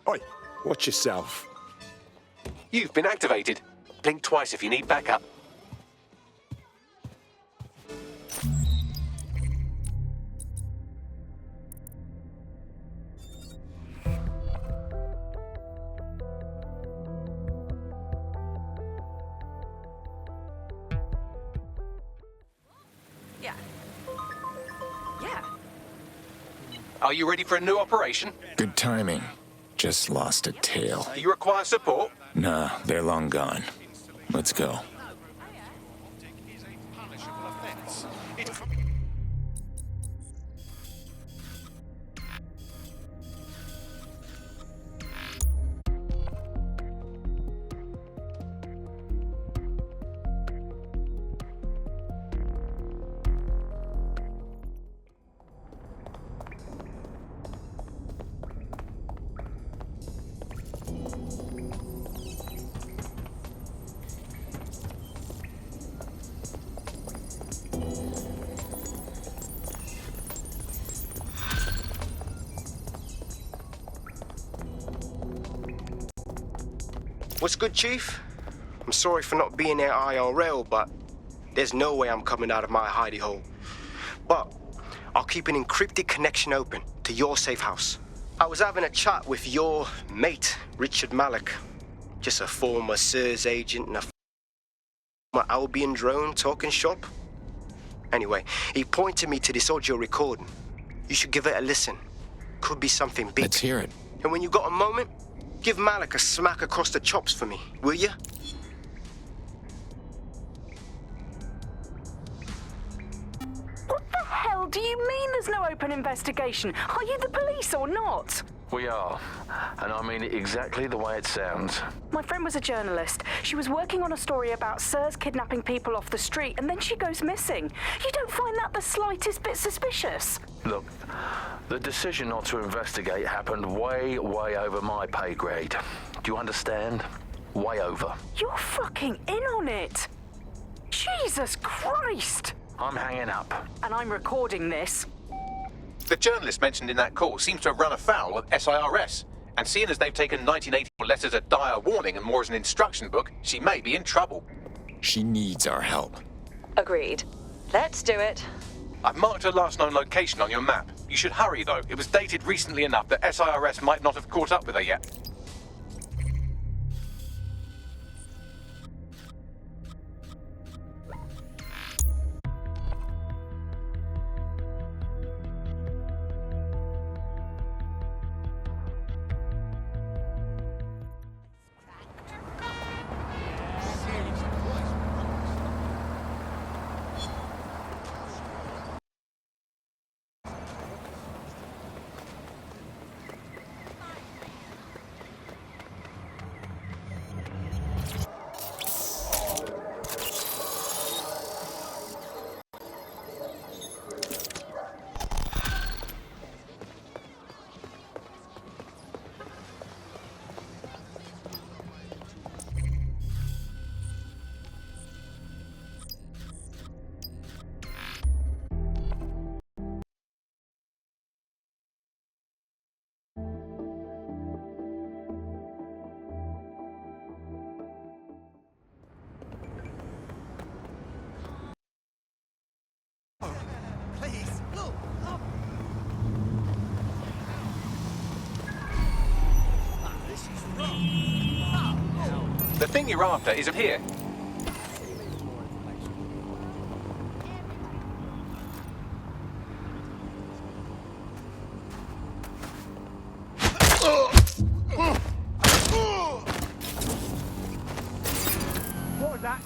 Oi, watch yourself. You've been activated. Blink twice if you need backup. Are you ready for a new operation? Good timing. Just lost a tail. Do you require support? Nah, they're long gone. Let's go. What's good, Chief? I'm sorry for not being there IRL, but there's no way I'm coming out of my hidey hole. But I'll keep an encrypted connection open to your safe house. I was having a chat with your mate, Richard Malik. Just a former SIRS agent and a former Albion drone talking shop. Anyway, he pointed me to this audio recording. You should give it a listen. Could be something big. Let's hear it. And when you got a moment, give Malik a smack across the chops for me, will you? What the hell do you mean there's no open investigation? Are you the police or not? We are, and I mean it exactly the way it sounds. My friend was a journalist. She was working on a story about SIRS kidnapping people off the street, and then she goes missing. You don't find that the slightest bit suspicious? Look, the decision not to investigate happened way over my pay grade. Do you understand? Way over. You're fucking in on it. Jesus Christ! I'm hanging up. And I'm recording this. The journalist mentioned in that call seems to have run afoul of SIRS. And seeing as they've taken 1984 less as a dire warning and more as an instruction book, she may be in trouble. She needs our help. Agreed. Let's do it. I've marked her last known location on your map. You should hurry, though. It was dated recently enough that SIRS might not have caught up with her yet. The thing you're after is up here. What was that?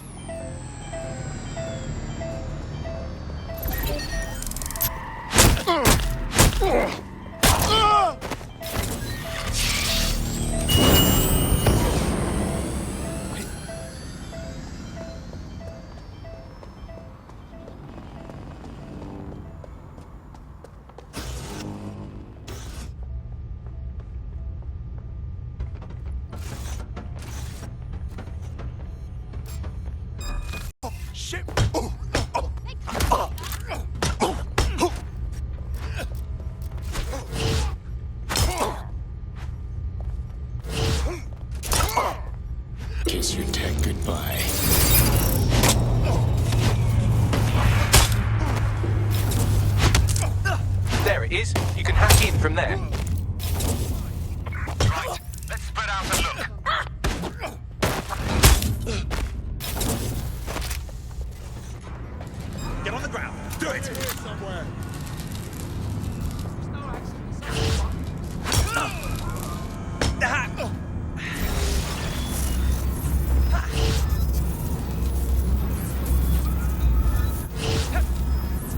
Shit! it is. You can hack in from there. Right, let's spread out and look. Get on the ground. Do it.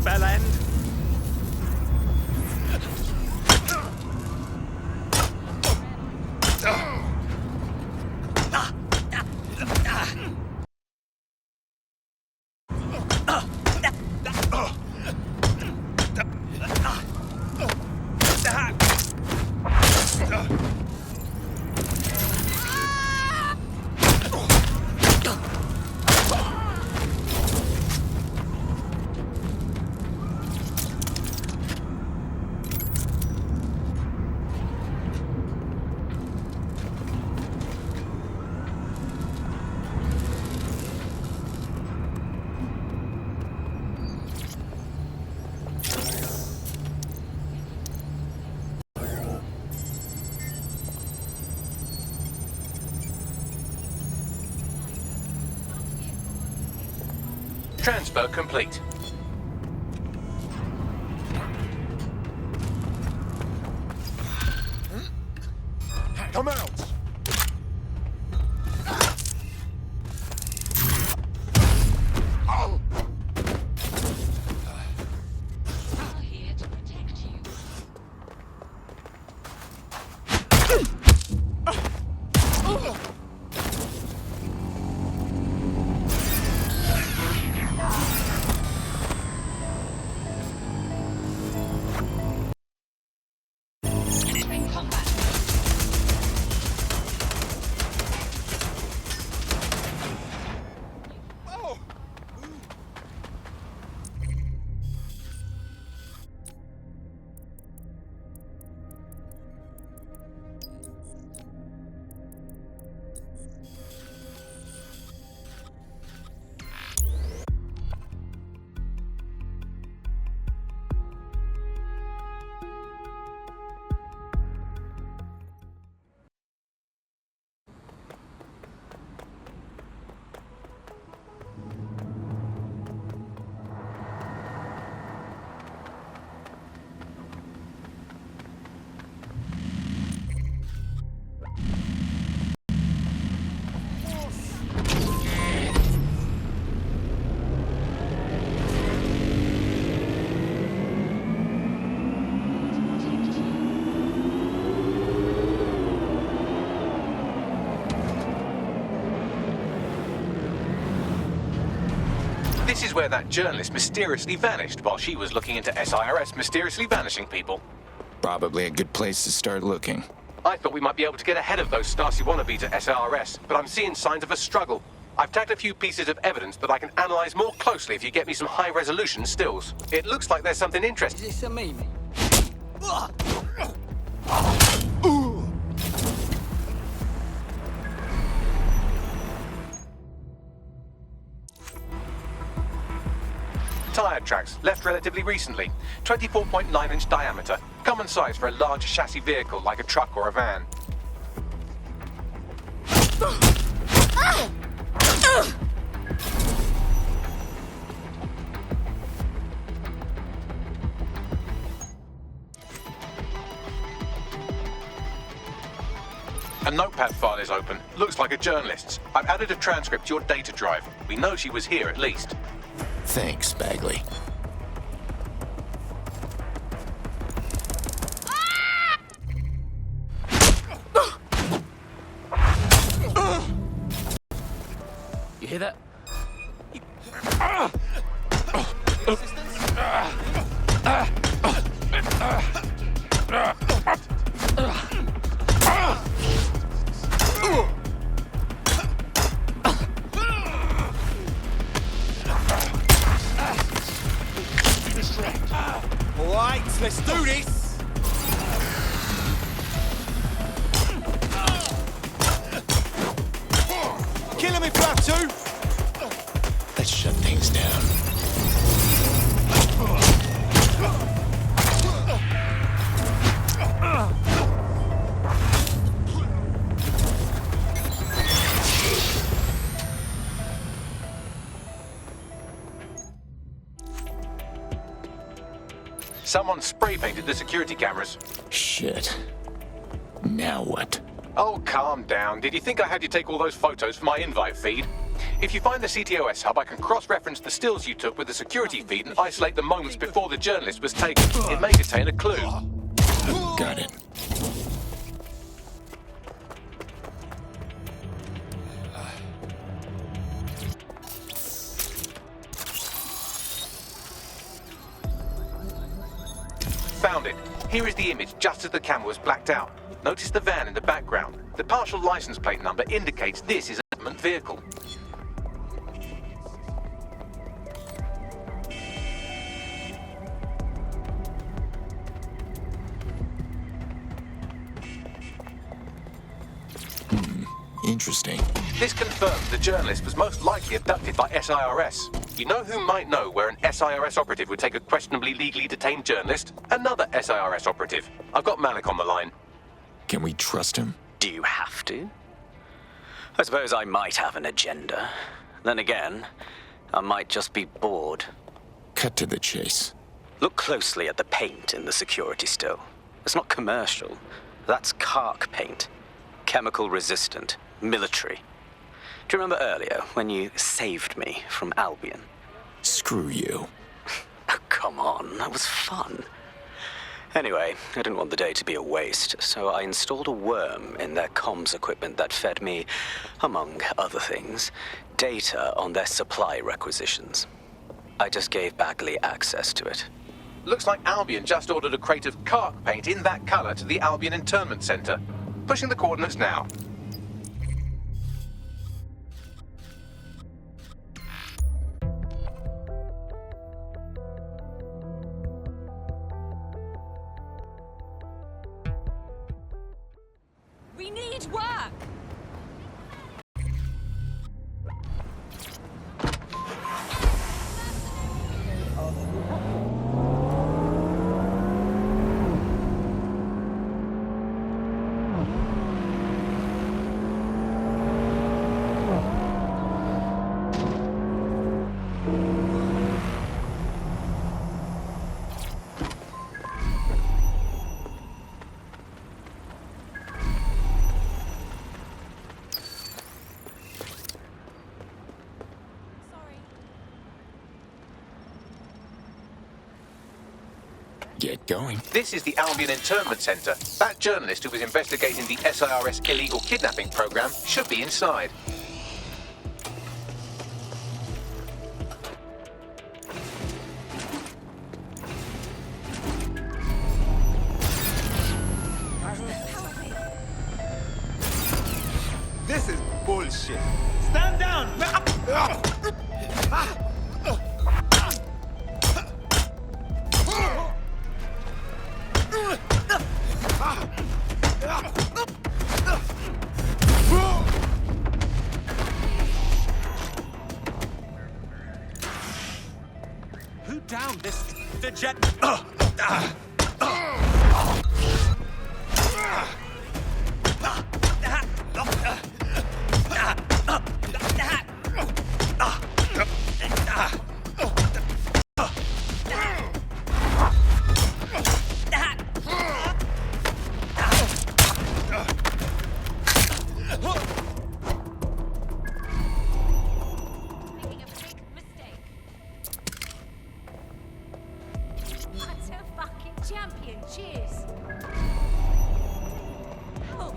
Bell end. Transfer complete. Come out. Here to protect you. Entering combat. This is where that journalist mysteriously vanished while she was looking into SIRS mysteriously vanishing people. Probably a good place to start looking. I thought we might be able to get ahead of those Stasi wannabes at SIRS, but I'm seeing signs of a struggle. I've tagged a few pieces of evidence that I can analyze more closely if you get me some high-resolution stills. It looks like there's something interesting. Is this a meme? Tire tracks, left relatively recently. 24.9-inch diameter. Common size for a large chassis vehicle like a truck or a van. A notepad file is open. Looks like a journalist's. I've added a transcript to your data drive. We know she was here at least. Thanks, Bagley. You hear that? All right, let's do this. Kill him if you have to. Let's shut things down. Someone spray painted the security cameras. Shit. Now what? Oh, calm down. Did you think I had you take all those photos for my invite feed? If you find the CTOS hub, I can cross-reference the stills you took with the security feed and isolate the moments before the journalist was taken. It may contain a clue. Got it. Found it. Here is the image just as the camera was blacked out. Notice the van in the background. The partial license plate number indicates this is a government vehicle. Interesting. This confirms the journalist was most likely abducted by SIRS. You know who might know where an SIRS operative would take a questionably legally detained journalist? Another SIRS operative. I've got Malik on the line. Can we trust him? Do you have to? I suppose I might have an agenda. Then again, I might just be bored. Cut to the chase. Look closely at the paint in the security still. It's not commercial. That's Kark paint. Chemical resistant. Military. Do you remember earlier when you saved me from Albion? Screw you. Oh, come on. That was fun. Anyway, I didn't want the day to be a waste, so I installed a worm in their comms equipment that fed me, among other things, data on their supply requisitions. I just gave Bagley access to it. Looks like Albion just ordered a crate of Kark paint in that color to the Albion internment center. Pushing the coordinates now. We need work! Get going. This is the Albion internment center. That journalist who was investigating the SIRS illegal kidnapping program should be inside. This is bullshit. Stand down! Who downed this vigilante? Champion, cheers! Oh.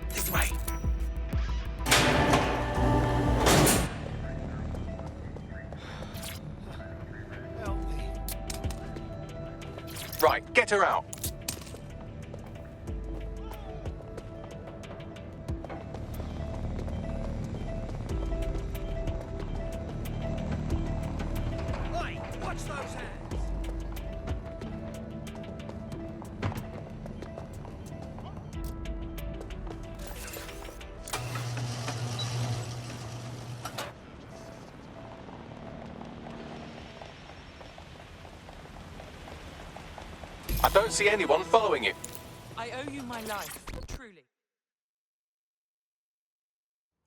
This way. Right, get her out. Oi, watch those hands. I don't see anyone following you. I owe you my life, truly.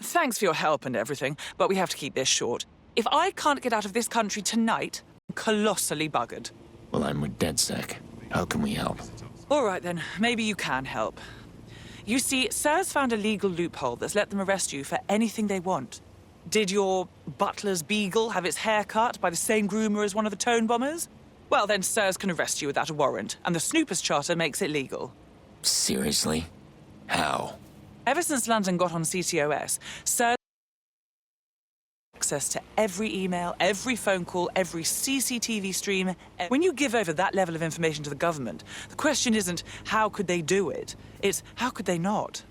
Thanks for your help and everything, but we have to keep this short. If I can't get out of this country tonight, I'm colossally buggered. Well, I'm with DedSec. How can we help? All right then, maybe you can help. You see, SIR's found a legal loophole that's let them arrest you for anything they want. Did your butler's beagle have its hair cut by the same groomer as one of the tone bombers? Well, then SIRS can arrest you without a warrant, and the Snoopers Charter makes it legal. Seriously? How? Ever since London got on CTOS, SIRS access to every email, every phone call, every CCTV stream. When you give over that level of information to the government, the question isn't how could they do it, it's how could they not?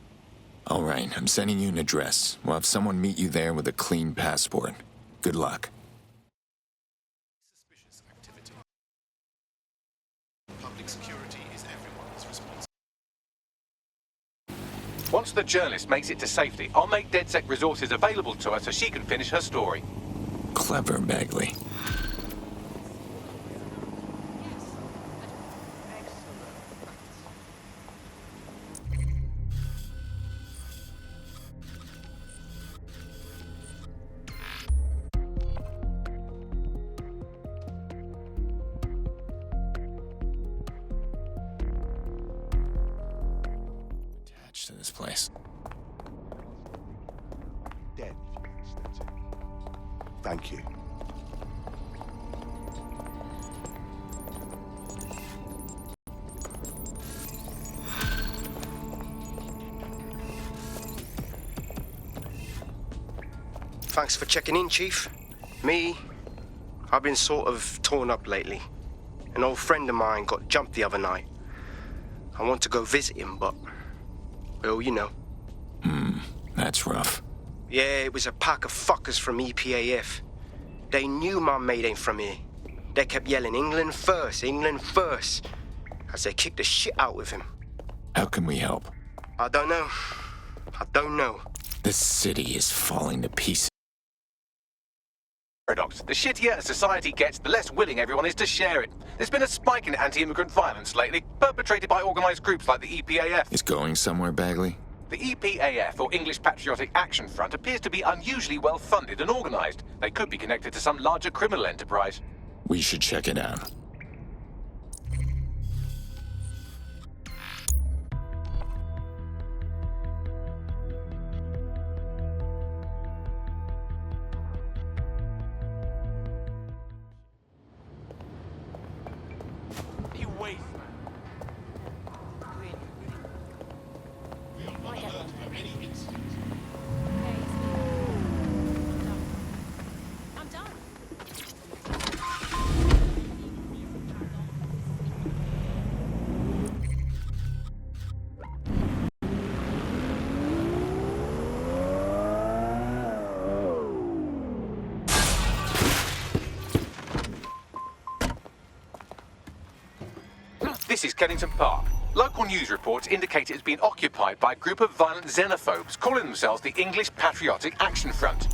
All right, I'm sending you an address. We'll have someone meet you there with a clean passport. Good luck. Suspicious activity. Public security is everyone's responsibility. Once the journalist makes it to safety, I'll make DedSec resources available to her so she can finish her story. Clever, Bagley. To this place. Dead, if you can step to. Thank you. Thanks for checking in, Chief. I've been sort of torn up lately. An old friend of mine got jumped the other night. I want to go visit him, but... well, you know. That's rough. Yeah, it was a pack of fuckers from EPAF. They knew my mate ain't from here. They kept yelling, England first, as they kicked the shit out with him. How can we help? I don't know. This city is falling to pieces. Paradox. The shittier a society gets, the less willing everyone is to share it. There's been a spike in anti-immigrant violence lately, perpetrated by organised groups like the EPAF. Is going somewhere, Bagley? The EPAF, or English Patriotic Action Front, appears to be unusually well funded and organised. They could be connected to some larger criminal enterprise. We should check it out. You wait. I'm done. This is Kennington Park. Local news reports indicate it has been occupied by a group of violent xenophobes calling themselves the English Patriotic Action Front.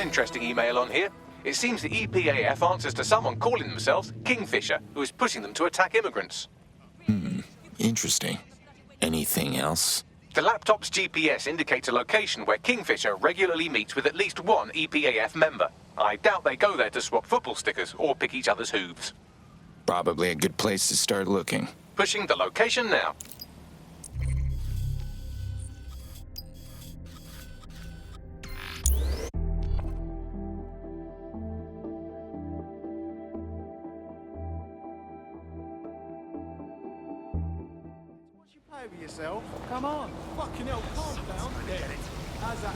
interesting email on here. It seems the EPAF answers to someone calling themselves Kingfisher, who is pushing them to attack immigrants. Interesting. Anything else? The laptop's GPS indicates a location where Kingfisher regularly meets with at least one EPAF member. I doubt they go there to swap football stickers or pick each other's hooves. Probably a good place to start looking. Pushing the location now. What you play with yourself? Come on. Fucking hell, calm down. There. How's that?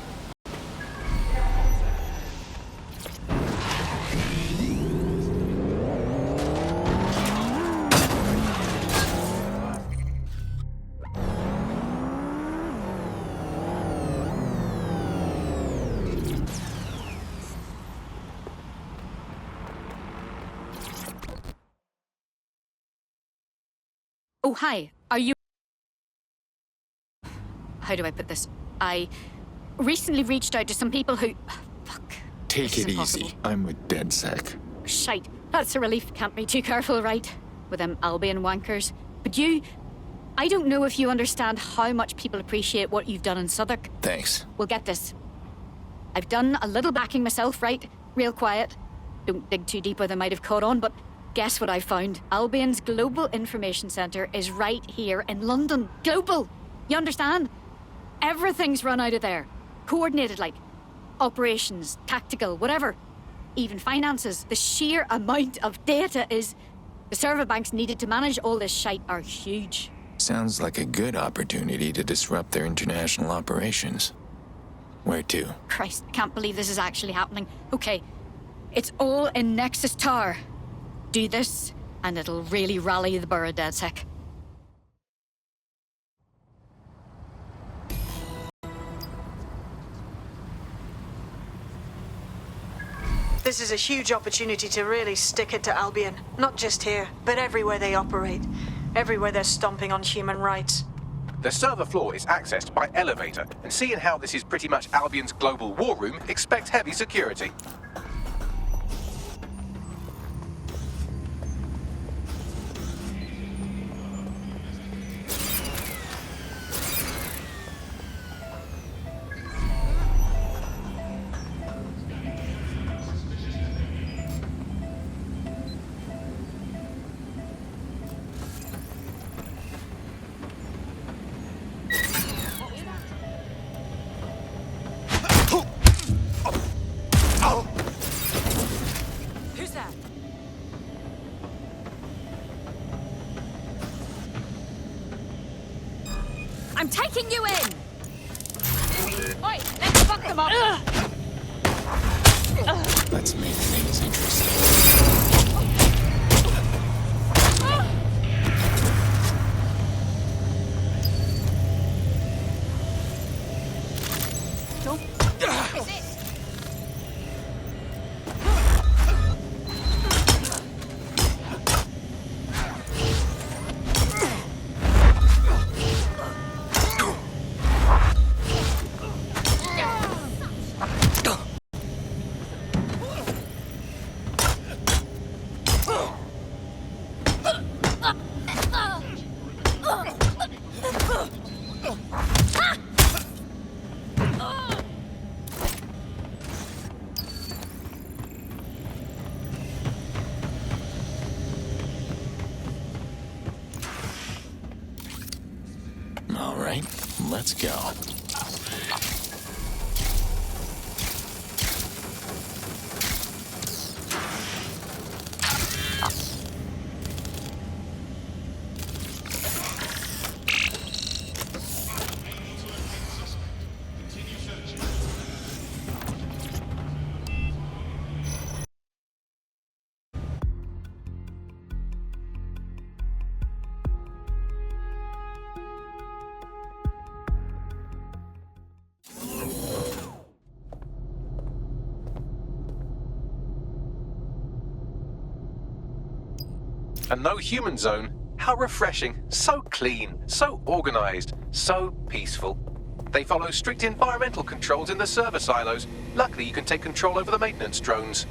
Oh, hi. Are you... How do I put this? I recently reached out to some people who... Fuck. Take This is it impossible. easy. I'm with DedSec. Shite. That's a relief. Can't be too careful, right? With them Albion wankers. But you... I don't know if you understand how much people appreciate what you've done in Southwark. Thanks. Well, get this. I've done a little backing myself, right? Real quiet. Don't dig too deep or they might have caught on, but guess what I found? Albion's Global Information Centre is right here in London. Global! You understand? Everything's run out of there. Coordinated, like operations, tactical, whatever. Even finances. The sheer amount of data is... The server banks needed to manage all this shite are huge. Sounds like a good opportunity to disrupt their international operations. Where to? Christ, I can't believe this is actually happening. Okay, it's all in Nexus Tower. Do this, and it'll really rally the borough DedSec. This is a huge opportunity to really stick it to Albion. Not just here, but everywhere they operate. Everywhere they're stomping on human rights. The server floor is accessed by elevator, and seeing how this is pretty much Albion's global war room, expect heavy security. Who's that? I'm taking you in! Oi, let's fuck them up! Let's make things interesting. Is it? All right, let's go. A no human zone? How refreshing. So clean, so organized, so peaceful. They follow strict environmental controls in the server silos. Luckily, you can take control over the maintenance drones.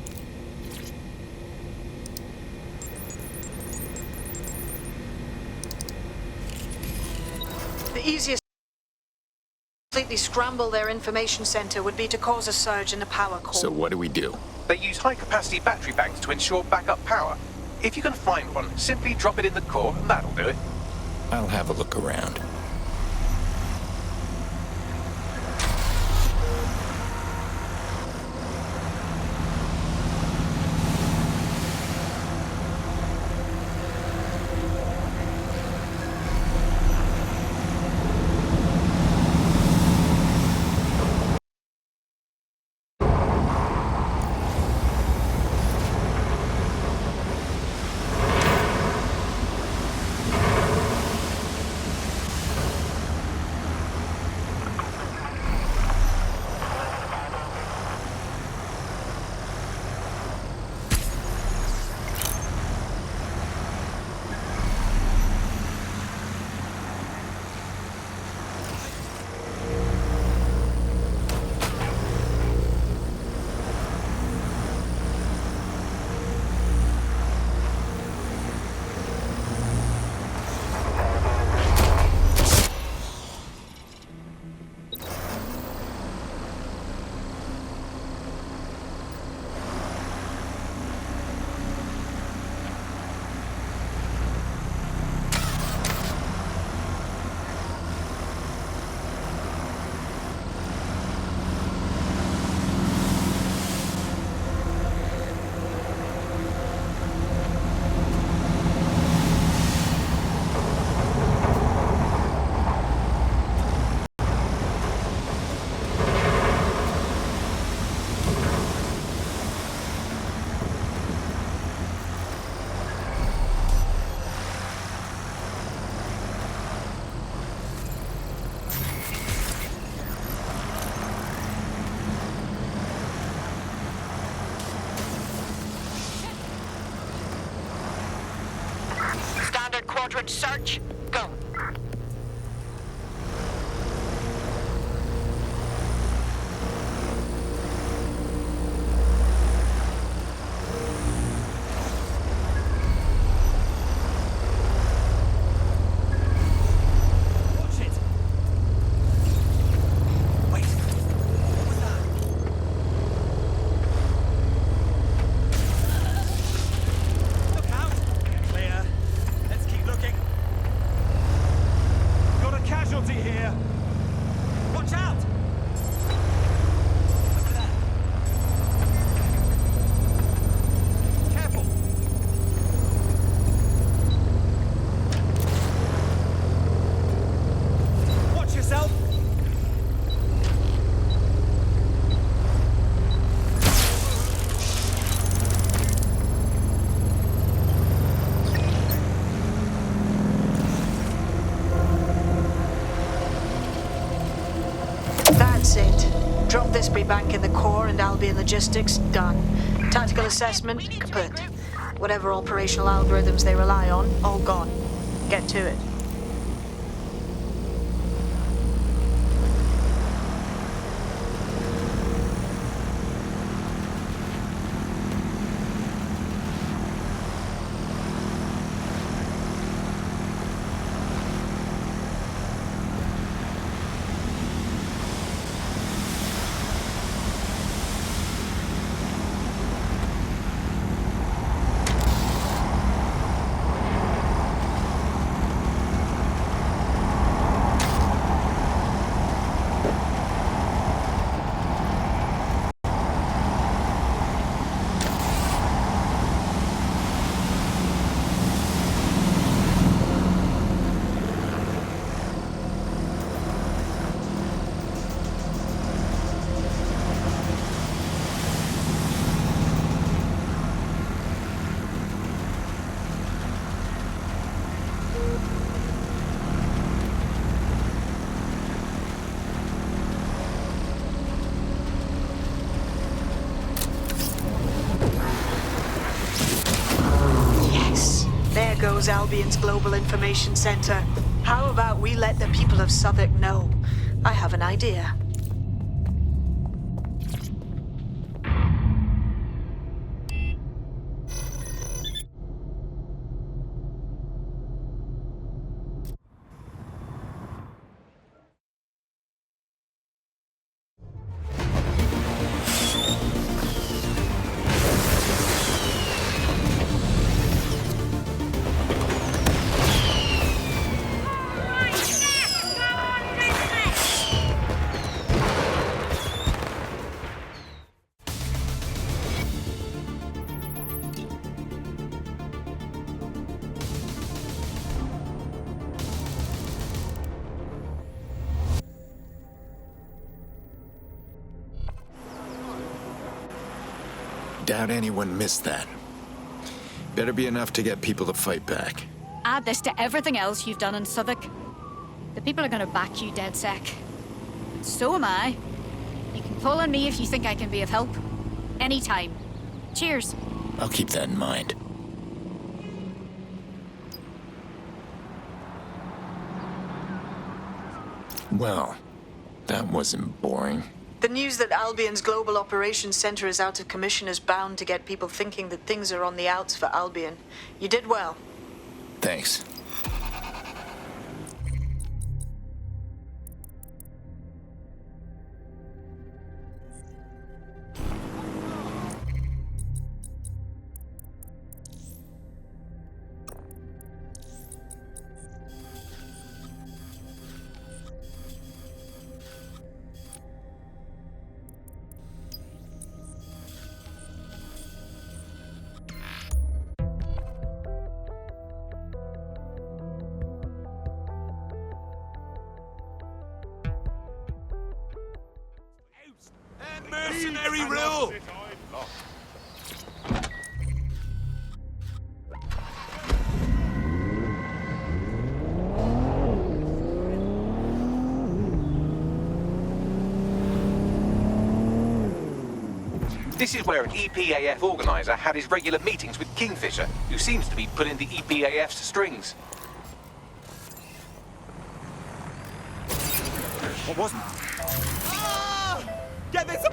The easiest to completely scramble their information center would be to cause a surge in the power core. So what do we do? They use high-capacity battery banks to ensure backup power. If you can find one, simply drop it in the core and that'll do it. I'll have a look around. Quadrant search. Go. That's it. Drop this bank in the core and Albion logistics, done. Tactical assessment, kaput. Whatever operational algorithms they rely on, all gone. Get to it. Goes Albion's Global Information Center. How about we let the people of Southwark know? I have an idea. Doubt anyone missed that. Better be enough to get people to fight back. Add this to everything else you've done in Southwark. The people are gonna back you dead sec. So am I. You can call on me if you think I can be of help. Anytime. Cheers. I'll keep that in mind. Well, that wasn't boring. The news that Albion's Global Operations Center is out of commission is bound to get people thinking that things are on the outs for Albion. You did well. Thanks. Mercenary rule! This is where an EPAF organizer had his regular meetings with Kingfisher, who seems to be pulling the EPAF's strings. What was that? Get this!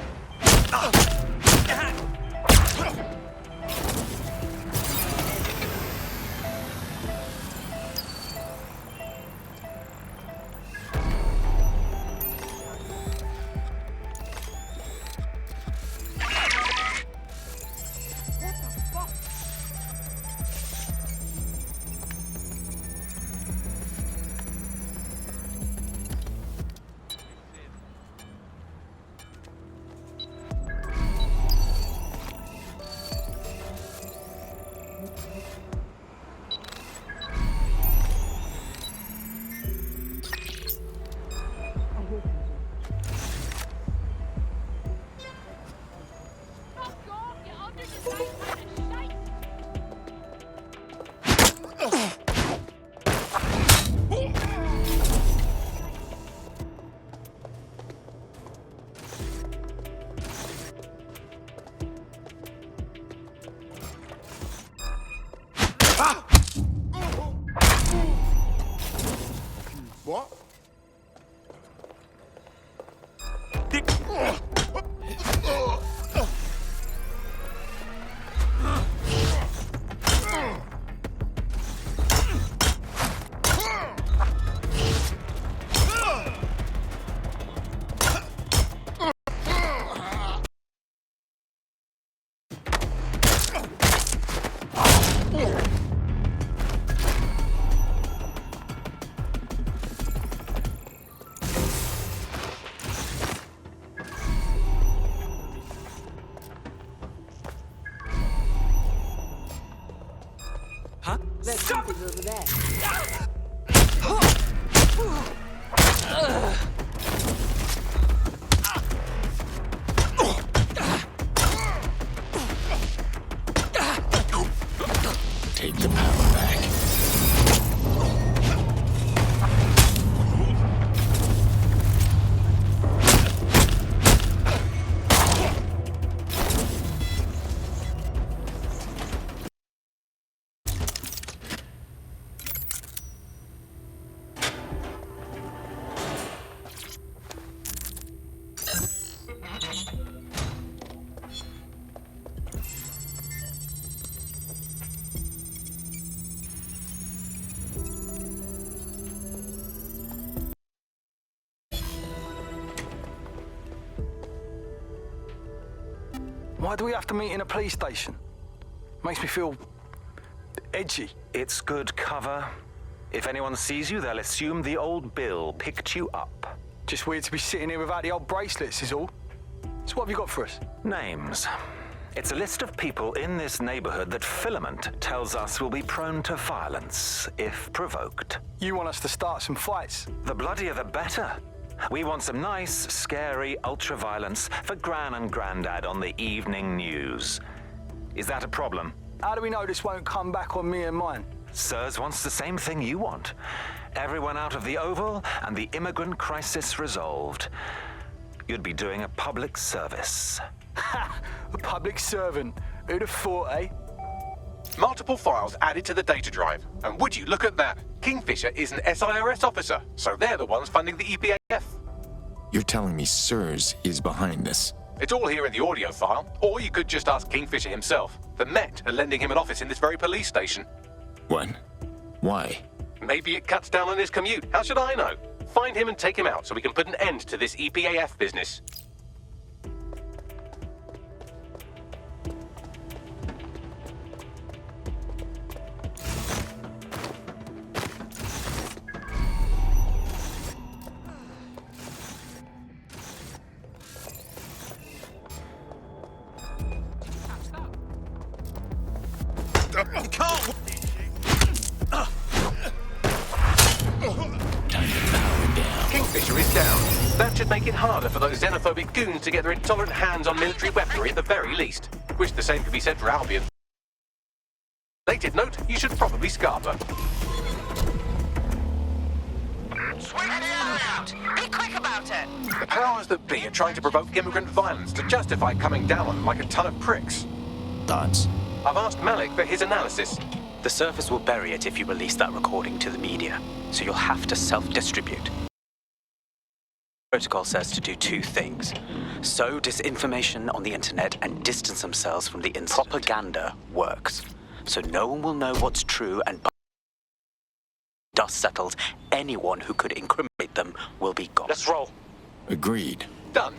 What? There's something over there. Take the power back. Why do we have to meet in a police station? Makes me feel edgy. It's good cover. If anyone sees you, they'll assume the old Bill picked you up. Just weird to be sitting here without the old bracelets is all. So what have you got for us? Names. It's a list of people in this neighborhood that Filament tells us will be prone to violence if provoked. You want us to start some fights? The bloodier the better. We want some nice, scary ultra-violence for Gran and Grandad on the evening news. Is that a problem? How do we know this won't come back on me and mine? Sirs wants the same thing you want. Everyone out of the Oval and the immigrant crisis resolved. You'd be doing a public service. Ha! A public servant. Who'd have thought, eh? Multiple files added to the data drive. And would you look at that? Kingfisher is an SIRS officer, so they're the ones funding the EPAF. You're telling me SIRS is behind this? It's all here in the audio file, or you could just ask Kingfisher himself. The Met are lending him an office in this very police station. What? Why? Maybe it cuts down on his commute. How should I know? Find him and take him out so we can put an end to this EPAF business. Kingfisher is down. That should make it harder for those xenophobic goons to get their intolerant hands on military weaponry at the very least. Wish the same could be said for Albion. Related note, you should probably scarper. Sweep the eye out! Be quick about it! The powers that be are trying to provoke immigrant violence to justify coming down on them like a ton of pricks. Thoughts? I've asked Malik for his analysis. The service will bury it if you release that recording to the media, so you'll have to self-distribute. Protocol says to do two things. Sow disinformation on the internet and distance themselves from the incident. Propaganda works, so no one will know what's true, and dust settles, anyone who could incriminate them will be gone. Let's roll. Agreed. Done.